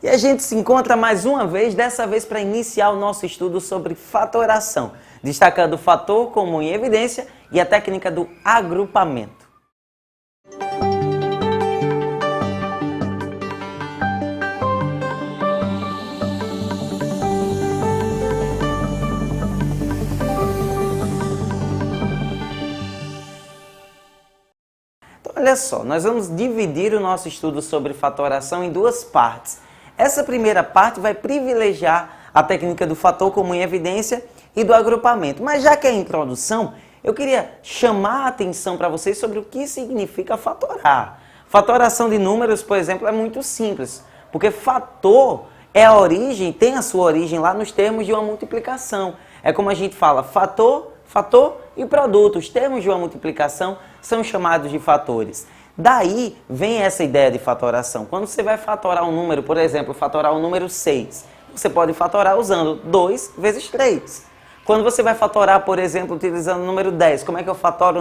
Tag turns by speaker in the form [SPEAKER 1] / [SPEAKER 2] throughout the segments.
[SPEAKER 1] E a gente se encontra mais uma vez, dessa vez para iniciar o nosso estudo sobre fatoração, destacando o fator comum em evidência e a técnica do agrupamento. Olha só, nós vamos dividir o nosso estudo sobre fatoração em duas partes. Essa primeira parte vai privilegiar a técnica do fator comum em evidência e do agrupamento. Mas já que é a introdução, eu queria chamar a atenção para vocês sobre o que significa fatorar. Fatoração de números, por exemplo, é muito simples, porque fator é a origem, tem a sua origem lá nos termos de uma multiplicação. É como a gente fala fator e produto. Os termos de uma multiplicação são chamados de fatores. Daí vem essa ideia de fatoração. Quando você vai fatorar um número, por exemplo, fatorar o número 6, você pode fatorar usando 2 vezes 3. Quando você vai fatorar, por exemplo, utilizando o número 10, como é que eu fatoro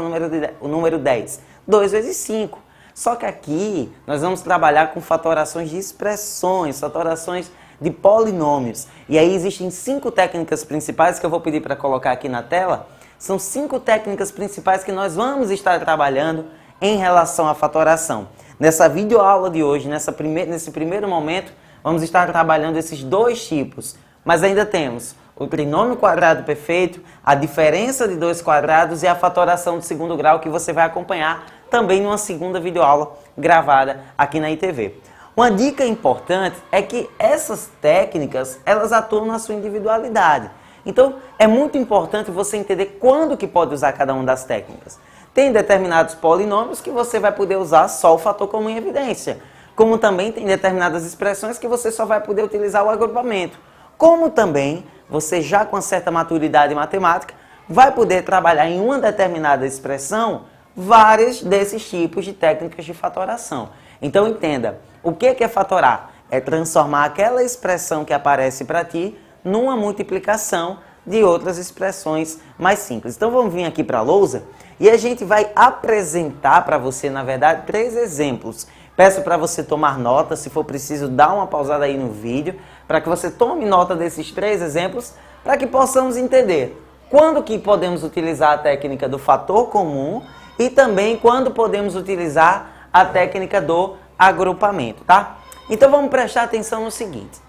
[SPEAKER 1] o número 10? 2 vezes 5. Só que aqui nós vamos trabalhar com fatorações de expressões, fatorações de polinômios. E aí existem 5 técnicas principais que eu vou pedir para colocar aqui na tela. São 5 técnicas principais que nós vamos estar trabalhando em relação à fatoração. Nessa videoaula de hoje, nesse primeiro momento, vamos estar trabalhando esses dois tipos. Mas ainda temos o trinômio quadrado perfeito, a diferença de dois quadrados e a fatoração de segundo grau, que você vai acompanhar também numa segunda videoaula gravada aqui na ITV. Uma dica importante é que essas técnicas, elas atuam na sua individualidade. Então, é muito importante você entender quando que pode usar cada uma das técnicas. Tem determinados polinômios que você vai poder usar só o fator comum em evidência. Como também tem determinadas expressões que você só vai poder utilizar o agrupamento. Como também, você já com certa maturidade matemática, vai poder trabalhar em uma determinada expressão vários desses tipos de técnicas de fatoração. Então, entenda, o que é fatorar? É transformar aquela expressão que aparece para ti numa multiplicação de outras expressões mais simples. Então vamos vir aqui para a lousa e a gente vai apresentar para você, na verdade, 3 exemplos. Peço para você tomar nota, se for preciso, dá uma pausada aí no vídeo, para que você tome nota desses 3 exemplos, para que possamos entender quando que podemos utilizar a técnica do fator comum e também quando podemos utilizar a técnica do agrupamento, tá? Então vamos prestar atenção no seguinte.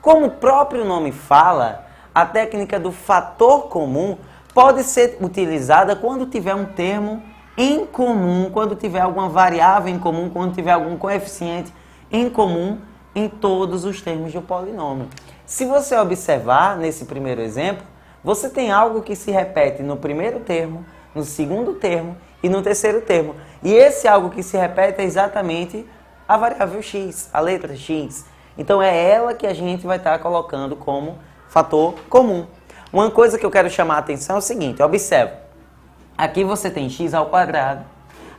[SPEAKER 1] Como o próprio nome fala, a técnica do fator comum pode ser utilizada quando tiver um termo em comum, quando tiver alguma variável em comum, quando tiver algum coeficiente em comum em todos os termos de um polinômio. Se você observar nesse primeiro exemplo, você tem algo que se repete no primeiro termo, no segundo termo e no terceiro termo. E esse algo que se repete é exatamente a variável x, a letra x. Então é ela que a gente vai estar colocando como fator comum. Uma coisa que eu quero chamar a atenção é o seguinte, observa. Aqui você tem x ao quadrado,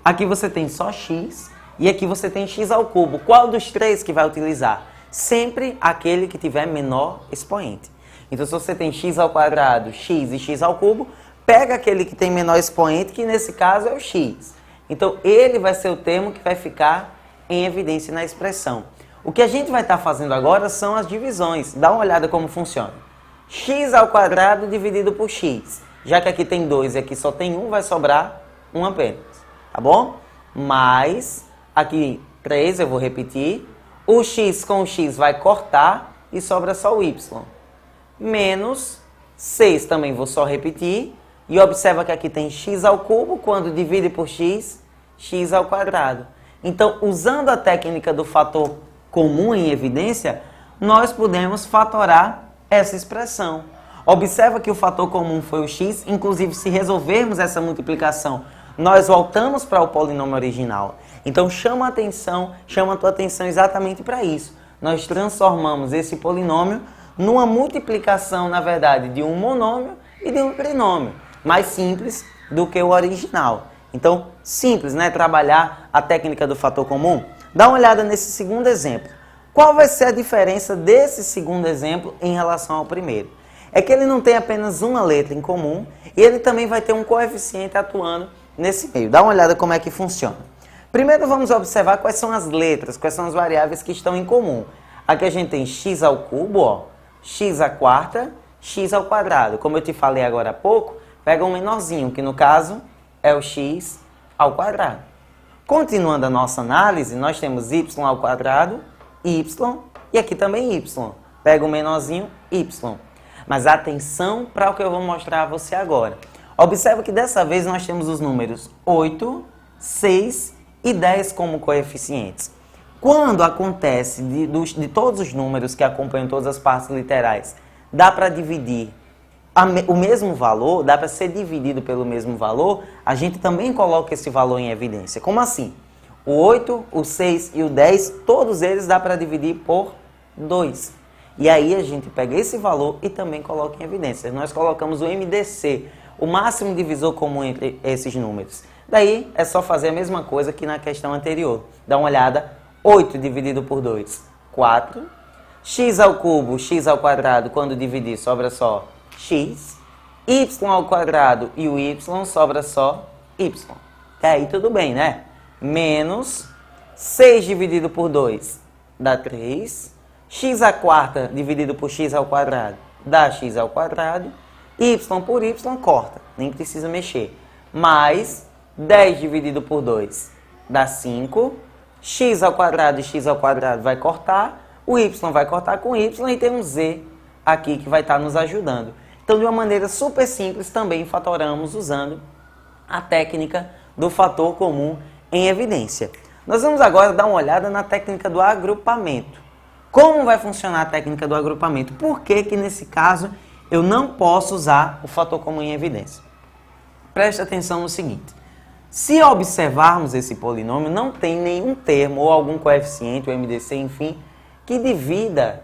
[SPEAKER 1] aqui você tem só x e aqui você tem x ao cubo. Qual dos 3 que vai utilizar? Sempre aquele que tiver menor expoente. Então se você tem x ao quadrado, x e x ao cubo, pega aquele que tem menor expoente, que nesse caso é o x. Então ele vai ser o termo que vai ficar em evidência na expressão. O que a gente vai estar fazendo agora são as divisões. Dá uma olhada como funciona. X ao quadrado dividido por x. Já que aqui tem 2 e aqui só tem 1, vai sobrar 1 apenas. Tá bom? Mais, aqui 3, eu vou repetir. O x com o x vai cortar e sobra só o y. Menos 6 também vou só repetir. E observa que aqui tem x ao cubo, quando divide por x, x ao quadrado. Então, usando a técnica do fator comum em evidência, nós podemos fatorar essa expressão. Observa que o fator comum foi o x, inclusive se resolvermos essa multiplicação, nós voltamos para o polinômio original. Então chama a tua atenção exatamente para isso. Nós transformamos esse polinômio numa multiplicação, na verdade, de um monômio e de um trinômio, mais simples do que o original. Então, simples, né? Trabalhar a técnica do fator comum. Dá uma olhada nesse segundo exemplo. Qual vai ser a diferença desse segundo exemplo em relação ao primeiro? É que ele não tem apenas uma letra em comum e ele também vai ter um coeficiente atuando nesse meio. Dá uma olhada como é que funciona. Primeiro vamos observar quais são as letras, quais são as variáveis que estão em comum. Aqui a gente tem x ao cubo, ó, x à quarta, x ao quadrado. Como eu te falei agora há pouco, pega um menorzinho, que no caso é o x ao quadrado. Continuando a nossa análise, nós temos y ao quadrado, y, e aqui também y. Pega um menorzinho, y. Mas atenção para o que eu vou mostrar a você agora. Observa que dessa vez nós temos os números 8, 6 e 10 como coeficientes. Quando acontece de todos os números que acompanham todas as partes literais, dá para dividir o mesmo valor, dá para ser dividido pelo mesmo valor, a gente também coloca esse valor em evidência. Como assim? O 8, o 6 e o 10, todos eles dá para dividir por 2. E aí a gente pega esse valor e também coloca em evidência. Nós colocamos o MDC, o máximo divisor comum entre esses números. Daí é só fazer a mesma coisa que na questão anterior. Dá uma olhada, 8 dividido por 2, 4. X ao cubo, x ao quadrado, quando dividir sobra só x. Y ao quadrado e o y sobra só y. Até aí tudo bem, né? Menos 6 dividido por 2 dá 3. X à quarta dividido por x ao quadrado dá x ao quadrado. Y por y corta, nem precisa mexer. Mais 10 dividido por 2 dá 5. X ao quadrado e x ao quadrado vai cortar. O y vai cortar com y e tem um z aqui que vai estar nos ajudando. Então, de uma maneira super simples, também fatoramos usando a técnica do fator comum em evidência. Nós vamos agora dar uma olhada na técnica do agrupamento. Como vai funcionar a técnica do agrupamento? Por que que nesse caso eu não posso usar o fator comum em evidência? Preste atenção no seguinte. Se observarmos esse polinômio, não tem nenhum termo ou algum coeficiente, o MDC, enfim, que divida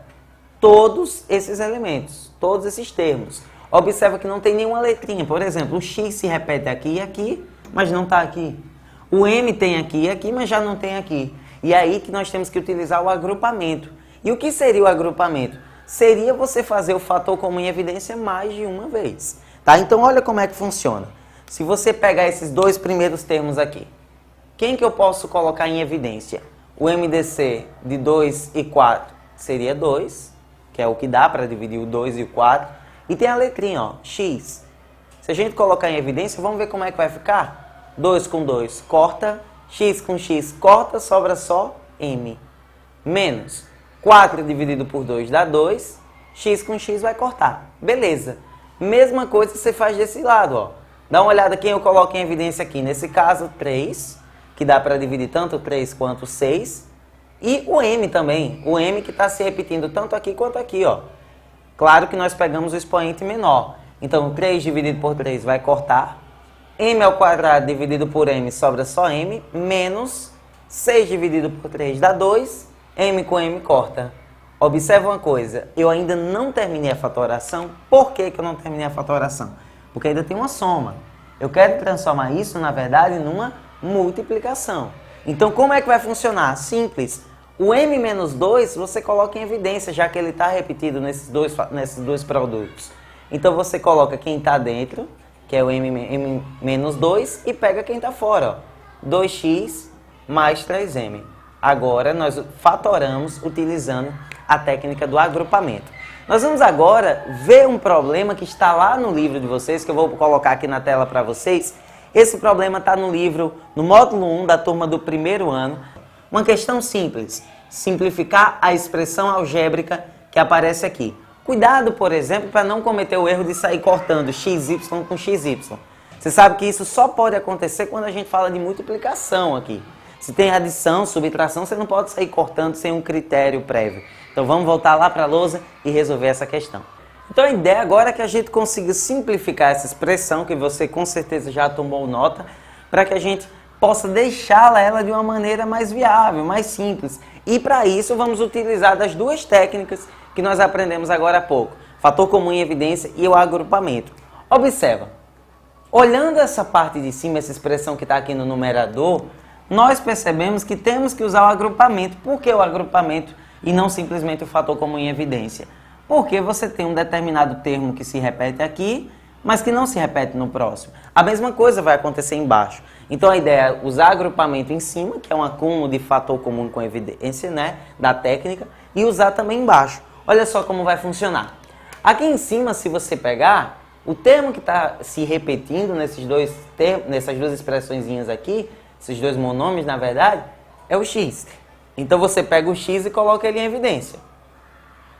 [SPEAKER 1] todos esses elementos, todos esses termos. Observa que não tem nenhuma letrinha. Por exemplo, o x se repete aqui e aqui, mas não está aqui. O m tem aqui e aqui, mas já não tem aqui. E é aí que nós temos que utilizar o agrupamento. E o que seria o agrupamento? Seria você fazer o fator comum em evidência mais de uma vez. Tá? Então, olha como é que funciona. Se você pegar esses dois primeiros termos aqui, quem que eu posso colocar em evidência? O MDC de 2 e 4 seria 2, que é o que dá para dividir o 2 e o 4. E tem a letrinha, ó, x. Se a gente colocar em evidência, vamos ver como é que vai ficar? 2 com 2 corta, x com x corta, sobra só m. Menos 4 dividido por 2 dá 2, x com x vai cortar. Beleza. Mesma coisa que você faz desse lado, ó. Dá uma olhada quem eu coloco em evidência aqui. Nesse caso, 3, que dá para dividir tanto 3 quanto 6. E o m também. O m que está se repetindo tanto aqui quanto aqui, ó. Claro que nós pegamos o expoente menor. Então, 3 dividido por 3 vai cortar. M ao quadrado dividido por m sobra só m. Menos 6 dividido por 3 dá 2. M com m corta. Observa uma coisa. Eu ainda não terminei a fatoração. Por que que eu não terminei a fatoração? Porque ainda tem uma soma. Eu quero transformar isso, na verdade, numa multiplicação. Então, como é que vai funcionar? Simples. O m menos 2 você coloca em evidência, já que ele está repetido nesses dois produtos. Então, você coloca quem está dentro, que é o m menos 2, e pega quem está fora. Ó. 2x mais 3m. Agora, nós fatoramos utilizando a técnica do agrupamento. Nós vamos agora ver um problema que está lá no livro de vocês, que eu vou colocar aqui na tela para vocês. Esse problema está no livro, no módulo 1 da turma do primeiro ano. Uma questão simples, simplificar a expressão algébrica que aparece aqui. Cuidado, por exemplo, para não cometer o erro de sair cortando xy com xy. Você sabe que isso só pode acontecer quando a gente fala de multiplicação aqui. Se tem adição, subtração, você não pode sair cortando sem um critério prévio. Então vamos voltar lá para a lousa e resolver essa questão. Então a ideia agora é que a gente consiga simplificar essa expressão, que você com certeza já tomou nota, para que a gente possa deixá-la ela de uma maneira mais viável, mais simples. E para isso vamos utilizar das duas técnicas que nós aprendemos agora há pouco. Fator comum em evidência e o agrupamento. Observa, olhando essa parte de cima, essa expressão que está aqui no numerador, nós percebemos que temos que usar o agrupamento. Por que o agrupamento e não simplesmente o fator comum em evidência? Porque você tem um determinado termo que se repete aqui, mas que não se repete no próximo. A mesma coisa vai acontecer embaixo. Então a ideia é usar agrupamento em cima, que é um acúmulo de fator comum com evidência, né, da técnica, e usar também embaixo. Olha só como vai funcionar. Aqui em cima, se você pegar, o termo que está se repetindo nesses dois termos, nessas duas expressõezinhas aqui, esses dois monômios, na verdade, é o x. Então você pega o x e coloca ele em evidência.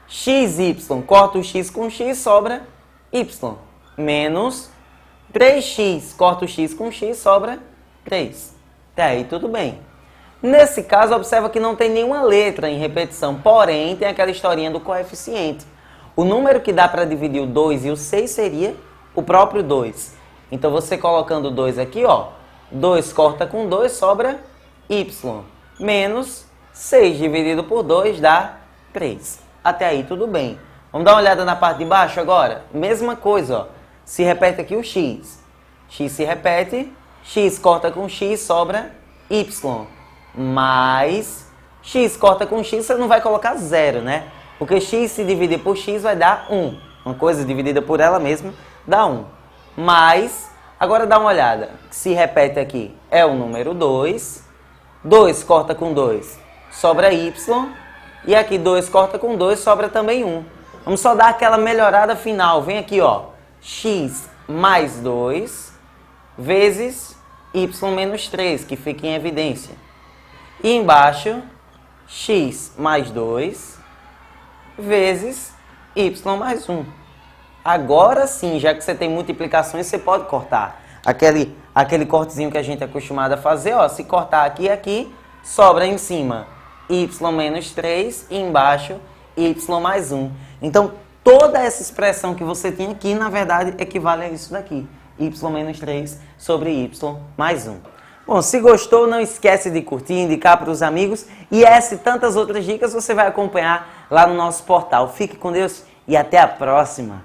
[SPEAKER 1] xy, corta o x com x, sobra y. Menos 3x, corta o x com x, sobra 3. Até aí tudo bem. Nesse caso, observa que não tem nenhuma letra em repetição, porém tem aquela historinha do coeficiente. O número que dá para dividir o 2 e o 6 seria o próprio 2. Então você colocando o 2 aqui, ó, 2 corta com 2, sobra y. Menos 6 dividido por 2 dá 3. Até aí tudo bem. Vamos dar uma olhada na parte de baixo agora? Mesma coisa, ó. Se repete aqui o x. X se repete, x corta com x, sobra y. Mais x corta com x, você não vai colocar 0, né? Porque x se dividir por x vai dar 1. Uma coisa dividida por ela mesma dá 1. Mais, agora dá uma olhada. Se repete aqui é o número 2. 2 corta com 2, sobra y. E aqui 2 corta com 2, sobra também 1. Vamos só dar aquela melhorada final. Vem aqui, ó. X mais 2 vezes y menos 3, que fica em evidência. E embaixo, x mais 2 vezes y mais 1. Agora sim, já que você tem multiplicações, você pode cortar. Aquele cortezinho que a gente é acostumado a fazer, ó, se cortar aqui e aqui, sobra em cima y menos 3 e embaixo y mais 1. Então, toda essa expressão que você tem aqui, na verdade, equivale a isso daqui. Y menos 3 sobre y mais 1. Bom, se gostou, não esquece de curtir, indicar para os amigos. E essa e tantas outras dicas você vai acompanhar lá no nosso portal. Fique com Deus e até a próxima!